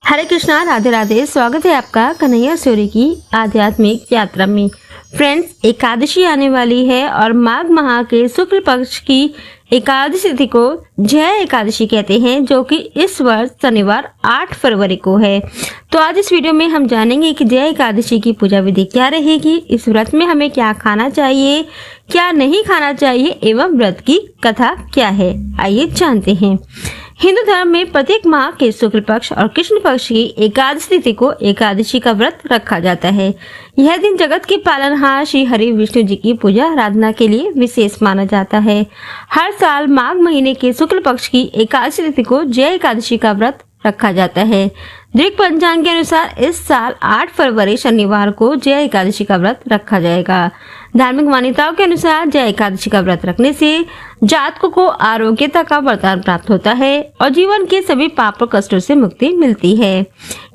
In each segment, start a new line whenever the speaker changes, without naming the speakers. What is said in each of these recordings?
हरे कृष्णा, राधे राधे। स्वागत है आपका कन्हैया सूर्य की आध्यात्मिक यात्रा में। फ्रेंड्स, एकादशी आने वाली है और माघ माह के शुक्ल पक्ष की एकादशी तिथि को जय एकादशी कहते हैं, जो कि इस वर्ष शनिवार 8 फरवरी को है। तो आज इस वीडियो में हम जानेंगे कि जय एकादशी की पूजा विधि क्या रहेगी, इस व्रत में हमें क्या खाना चाहिए, क्या नहीं खाना चाहिए एवं व्रत की कथा क्या है। आइए जानते हैं। हिंदू धर्म में प्रत्येक माह के शुक्ल पक्ष और कृष्ण पक्ष की एकादशी तिथि को एकादशी का व्रत रखा जाता है। यह दिन जगत के पालनहार श्री हरि विष्णु जी की पूजा आराधना के लिए विशेष माना जाता है। हर साल माघ महीने के शुक्ल पक्ष की एकादशी तिथि को जय एकादशी का व्रत रखा जाता है। दृक पंचांग के अनुसार इस साल 8 फरवरी शनिवार को जय एकादशी का व्रत रखा जाएगा। धार्मिक मान्यताओं के अनुसार जय एकादशी का व्रत रखने से जातकों को आरोग्यता का वरदान प्राप्त होता है और जीवन के सभी पाप और कष्टों से मुक्ति मिलती है।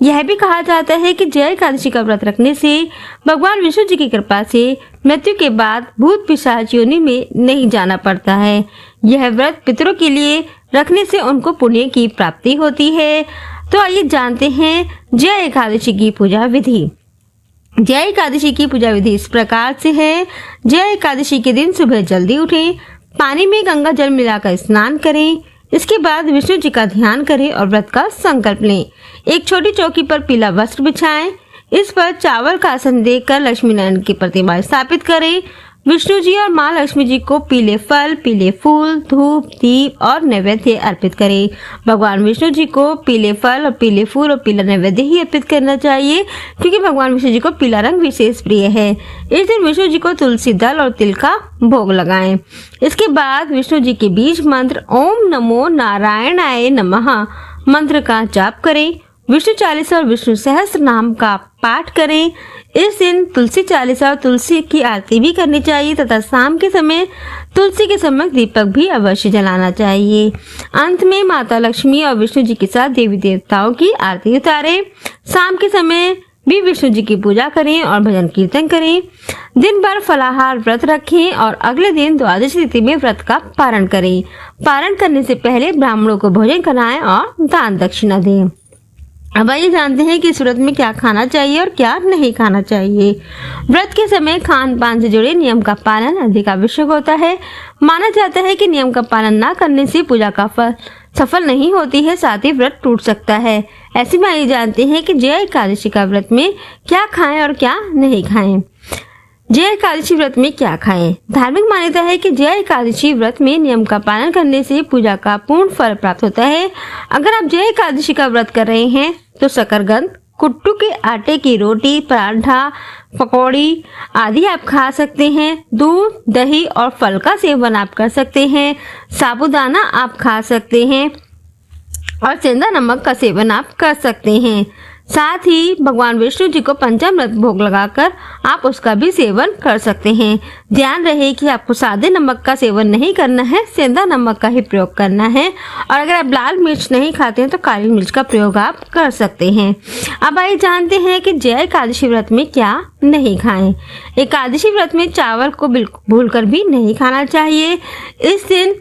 यह भी कहा जाता है कि जय एकादशी का व्रत रखने से भगवान विष्णु जी की कृपा से मृत्यु के बाद भूत पिशाच योनि में नहीं जाना पड़ता है। यह व्रत पितरों के लिए रखने से उनको पुण्य की प्राप्ति होती है। तो आइए जानते हैं जय एकादशी की पूजा विधि। जय एकादशी की पूजा विधि इस प्रकार से है। जय एकादशी के दिन सुबह जल्दी उठें, पानी में गंगा जल मिलाकर स्नान करें। इसके बाद विष्णु जी का ध्यान करें और व्रत का संकल्प लें। एक छोटी चौकी पर पीला वस्त्र बिछाएं, इस पर चावल का आसन देकर लक्ष्मी नारायण की प्रतिमा स्थापित करें। विष्णु जी और माँ लक्ष्मी जी को पीले फल, पीले फूल, धूप, दीप और नैवेद्य अर्पित करें। भगवान विष्णु जी को पीले फल और पीले फूल और पीला नैवेद्य ही अर्पित करना चाहिए, क्योंकि भगवान विष्णु जी को पीला रंग विशेष प्रिय है। इस दिन विष्णु जी को तुलसी दल और तिल का भोग लगाएं। इसके बाद विष्णु जी के बीज मंत्र ओम नमो नारायणाय नमः मंत्र का जाप करें। विष्णु चालीसा और विष्णु सहस्त्र नाम का पाठ करें। इस दिन तुलसी चालीसा और तुलसी की आरती भी करनी चाहिए तथा शाम के समय तुलसी के समक्ष दीपक भी अवश्य जलाना चाहिए। अंत में माता लक्ष्मी और विष्णु जी के साथ देवी देवताओं की आरती उतारें। शाम के समय भी विष्णु जी की पूजा करें और भजन कीर्तन करें। दिन भर फलाहार व्रत रखें और अगले दिन द्वादशी तिथि में व्रत का पारण करें। पारण करने से पहले ब्राह्मणों को भोजन कराएं और दान दक्षिणा दें। अब आइए जानते हैं कि इस व्रत में क्या खाना चाहिए और क्या नहीं खाना चाहिए। व्रत के समय खान पान से जुड़े नियम का पालन अधिक आवश्यक होता है। माना जाता है कि नियम का पालन न करने से पूजा का फल सफल नहीं होती है, साथ ही व्रत टूट सकता है। ऐसे में आइए जानते हैं कि जय एकादशी का व्रत में क्या खाएं और क्या नहीं खाएं। जय एकादशी व्रत में क्या खाएं। धार्मिक मान्यता है कि जय एकादशी व्रत में नियम का पालन करने से पूजा का पूर्ण फल प्राप्त होता है। अगर आप जय एकादशी का व्रत कर रहे हैं तो शकरकंद, कुट्टू के आटे की रोटी, पराठा, पकौड़ी आदि आप खा सकते हैं। दूध, दही और फल का सेवन आप कर सकते हैं। साबूदाना आप खा सकते हैं और सेंधा नमक का सेवन आप कर सकते हैं। साथ ही भगवान विष्णु जी को पंचामृत भोग लगाकर आप उसका भी सेवन कर सकते हैं। ध्यान रहे कि आपको सादे नमक का सेवन नहीं करना है, सेंधा नमक का ही प्रयोग करना है। और अगर आप लाल मिर्च नहीं खाते हैं तो काली मिर्च का प्रयोग आप कर सकते हैं। अब आइए जानते हैं कि जय एकादशी व्रत में क्या नहीं खाएं। एकादशी व्रत में चावल को बिल्कुल भूलकर भी नहीं खाना चाहिए। इस दिन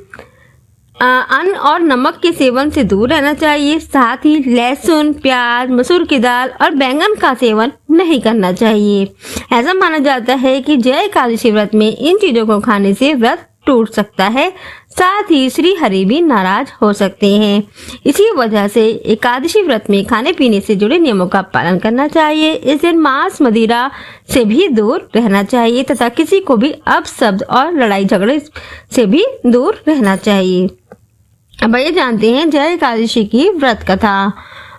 अन्न और नमक के सेवन से दूर रहना चाहिए। साथ ही लहसुन, प्याज, मसूर की दाल और बैंगन का सेवन नहीं करना चाहिए। ऐसा माना जाता है कि जय एकादशी व्रत में इन चीजों को खाने से व्रत टूट सकता है, साथ ही श्री हरि भी नाराज हो सकते हैं। इसी वजह से एकादशी व्रत में खाने पीने से जुड़े नियमों का पालन करना चाहिए। इस दिन मांस, मदिरा से भी दूर रहना चाहिए तथा किसी को भी अपशब्द और लड़ाई झगड़े से भी दूर रहना चाहिए। अब ये जानते हैं जय एकादशी की व्रत कथा।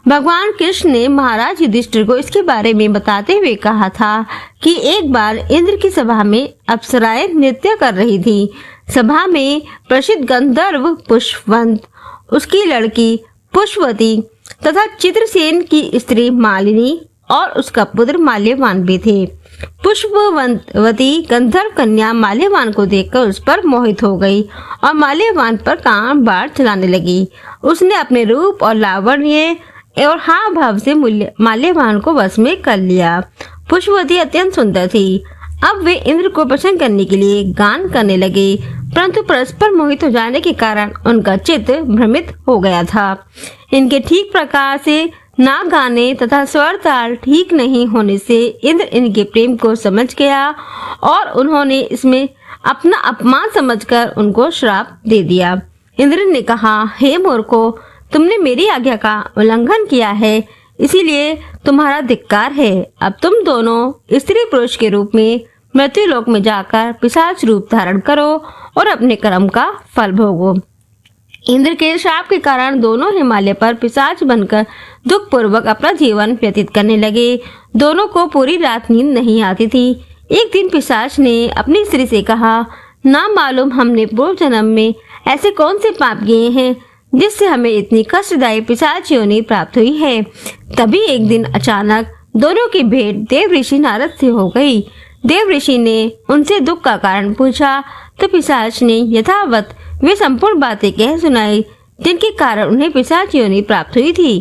भगवान कृष्ण ने महाराज युधिष्ठिर को इसके बारे में बताते हुए कहा था कि एक बार इंद्र की सभा में अप्सराएं नृत्य कर रही थी। सभा में प्रसिद्ध गंधर्व पुष्पवंत, उसकी लड़की पुष्पवती तथा चित्रसेन की स्त्री मालिनी और उसका पुत्र माल्यवान भी थे। पुष्पवती गंधर्व कन्या माल्यवान को देखकर उस पर मोहित हो गई और माल्यवान पर काम बाढ़ चलाने लगी। उसने अपने रूप और लावण्य और हाव भाव से माल्यवान को वश में कर लिया। पुष्पवती अत्यंत सुंदर थी। अब वे इंद्र को प्रसन्न करने के लिए गान करने लगे, परंतु परस्पर मोहित हो जाने के कारण उनका चित्त भ्रमित हो गया था। इनके ठीक प्रकार से नाक गाने तथा स्वर ताल ठीक नहीं होने से इंद्र इनके प्रेम को समझ गया और उन्होंने इसमें अपना अपमान समझकर उनको श्राप दे दिया। इंद्र ने कहा, हे मूर्खो, तुमने मेरी आज्ञा का उल्लंघन किया है, इसीलिए तुम्हारा धिक्कार है। अब तुम दोनों स्त्री पुरुष के रूप में मृत्यु लोक में जाकर पिशाच रूप धारण करो और अपने कर्म का फल भोगो। इंद्र के श्राप के कारण दोनों हिमालय पर पिशाच बनकर दुख पूर्वक अपना जीवन व्यतीत करने लगे। दोनों को पूरी रात नींद नहीं आती थी। एक दिन पिशाच ने अपनी स्त्री से कहा, ना मालूम हमने पूर्व जन्म में ऐसे कौन से पाप किए हैं जिससे हमें इतनी कष्टदायी पिशाच योनि प्राप्त हुई है। तभी एक दिन अचानक दोनों की भेंट देव ऋषि नारद से हो गई। देव ऋषि ने उनसे दुख का कारण पूछा तो पिशाच ने यथावत वे संपूर्ण बातें कह सुनाई जिनके कारण उन्हें पिशाच योनि प्राप्त हुई थी।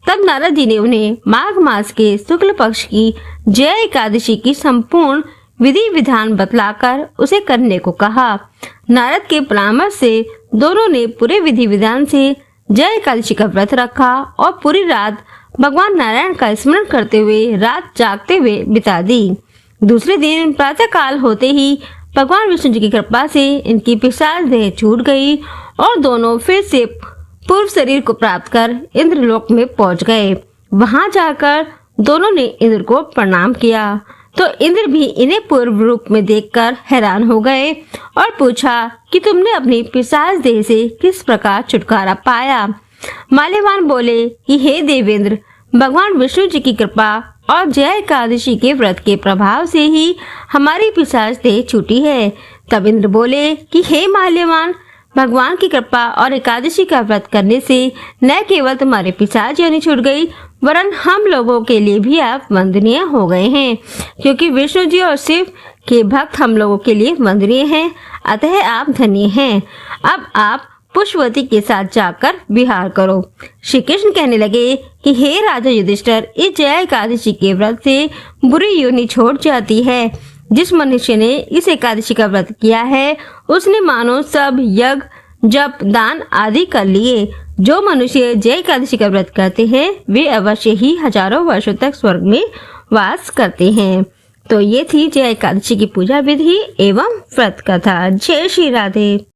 तब नारद जी ने उन्हें माघ मास के शुक्ल पक्ष की जया एकादशी की संपूर्ण विधि विधान बतलाकर उसे करने को कहा। नारद के परामर्श से दोनों ने पूरे विधि विधान से जया एकादशी का व्रत रखा और पूरी रात भगवान नारायण का स्मरण करते हुए रात जागते हुए बिता दी। दूसरे दिन प्रातः काल होते ही भगवान विष्णु जी की कृपा से इनकी पिशाच देह छूट गई और दोनों फिर से पूर्व शरीर को प्राप्त कर इंद्रलोक में पहुंच गए। वहां जाकर दोनों ने इंद्र को प्रणाम किया तो इंद्र भी इन्हें पूर्व रूप में देखकर हैरान हो गए और पूछा कि तुमने अपनी पिशाच देह से किस प्रकार छुटकारा पाया। माल्यवान बोले कि हे देवेंद्र, भगवान विष्णु जी की कृपा और जया एकादशी के व्रत के प्रभाव से ही हमारी पिशाच देह छूटी है। तब इंद्र बोले कि हे माल्यवान, भगवान की कृपा और एकादशी का व्रत करने से न केवल तुम्हारे पिशाच योनि छूट गई वरन हम लोगों के लिए भी आप वंदनीय हो गए हैं, क्योंकि विष्णु जी और शिव के भक्त हम लोगों के लिए वंदनीय हैं, अतः आप धन्य हैं। अब आप पुष्पवती के साथ जाकर विहार करो। श्री कृष्ण कहने लगे कि हे राजा युधिष्ठिर, इस जया एकादशी के व्रत से बुरी योनि छूट जाती है। जिस मनुष्य ने इस एकादशी का व्रत किया है उसने मानो सब यज्ञ जप दान आदि कर लिए। जो मनुष्य जया एकादशी का व्रत करते हैं वे अवश्य ही हजारों वर्षों तक स्वर्ग में वास करते हैं। तो ये थी जया एकादशी की पूजा विधि एवं व्रत कथा। जय श्री राधे।